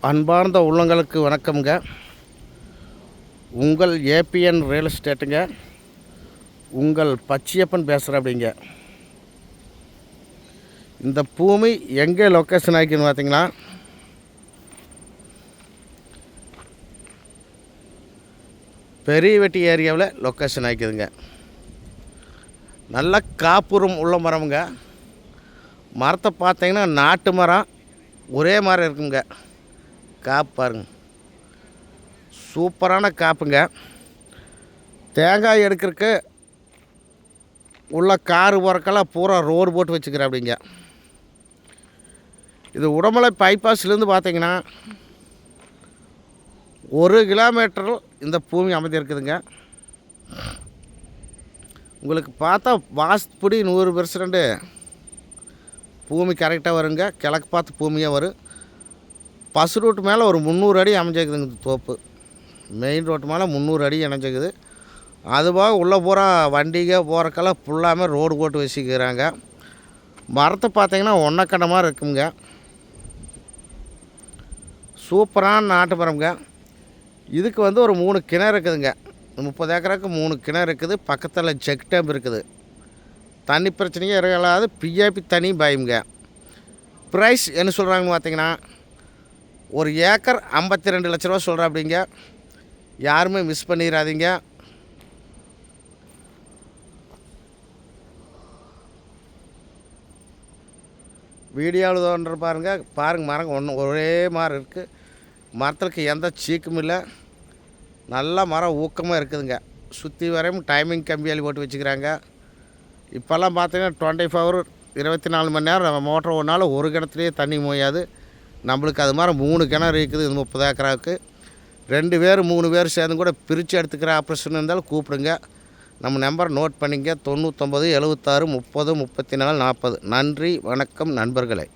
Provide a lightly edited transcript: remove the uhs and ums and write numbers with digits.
அன்பார்ந்த உள்ளங்களுக்கு வணக்கம்ங்க. உங்கள் ஏபிஎன் ரியல் எஸ்டேட்டுங்க. உங்கள் பச்சையப்பன் பேசுகிறேன். அப்படிங்க, இந்த பூமி எங்கே லொக்கேஷன் ஆகிக்குன்னு பார்த்தீங்கன்னா, பெரியவெட்டி ஏரியாவில் லொக்கேஷன் ஆகிக்குதுங்க. நல்ல காப்புரம் உள்ள மரமுங்க. மரத்தை பார்த்தீங்கன்னா நாட்டு மரம் ஒரே மரம் இருக்குங்க. காப்பு பாருங்க, சூப்பரான காப்புங்க. தேங்காய் எடுக்கிறதுக்கு உள்ள காரு போகிறக்கெல்லாம் பூரா ரோடு போட்டு வச்சுக்கிறேன். அப்படிங்க, இது உடமலை பைபாஸ்லேருந்து பார்த்தீங்கன்னா 1 கிலோமீட்டர் இந்த பூமி அமைஞ்சிருக்குதுங்க. உங்களுக்கு பார்த்தா வாஸ்துப்படி 100% பூமி கரெக்டாக வருங்க. கிழக்கு பார்த்து பூமியாக வரும். பஸ் ரோட்டு மேலே ஒரு 300 அடி அமைஞ்சிருக்குதுங்க. இந்த தோப்பு மெயின் ரோட்டு மேலே 300 அடி இணைஞ்சிக்குது. அதுபோக உள்ளே பூரா வண்டிங்க போகிறக்கெல்லாம் ஃபுல்லாமே ரோடு போட்டு வச்சுக்கிறாங்க. மரத்தை பார்த்தீங்கன்னா ஒன்றக்கண்ட மாதிரி இருக்குங்க. சூப்பரான நாட்டு மரம்ங்க. இதுக்கு ஒரு 3 கிணறு இருக்குதுங்க. 30 ஏக்கருக்கு 3 கிணறு இருக்குது. பக்கத்தில் செக் டேம் இருக்குது. தண்ணி பிரச்சனையே இருக்காது. பிஏபி தனி பயமுங்க. ப்ரைஸ் என்ன சொல்கிறாங்கன்னு பார்த்தீங்கன்னா, ஒரு ஏக்கர் 52 லட்ச ரூபா சொல்கிறேன். அப்படிங்க, யாருமே மிஸ் பண்ணிடாதீங்க. வீடியோவில் தோன்ற பாருங்கள் மரம் ஒரே மாதிரி இருக்குது. மரத்துக்கு எந்த சீக்கும் இல்லை. நல்ல மரம் ஊக்கமாக இருக்குதுங்க. சுற்றி வரையும் டைமிங் கம்பியாளி போட்டு வச்சுக்கிறாங்க. இப்போல்லாம் பார்த்தீங்கன்னா 24 ஹவர் 24 மணி நேரம் மோட்டர் ஒன்றால் ஒரு கிணத்துலேயே தண்ணி மோயாது. நம்மளுக்கு அது மாதிரி 3 கிணறு இருக்குது. இது 30 ஏக்கராவுக்கு 2 பேர் 3 பேர் சேர்ந்து கூட பிரித்து எடுத்துக்கிற ஆப்ரேஷன் இருந்தாலும் கூப்பிடுங்க. நம்ம நம்பர் நோட் பண்ணிங்க. 99 76 30 34 40. நன்றி, வணக்கம் நண்பர்களே.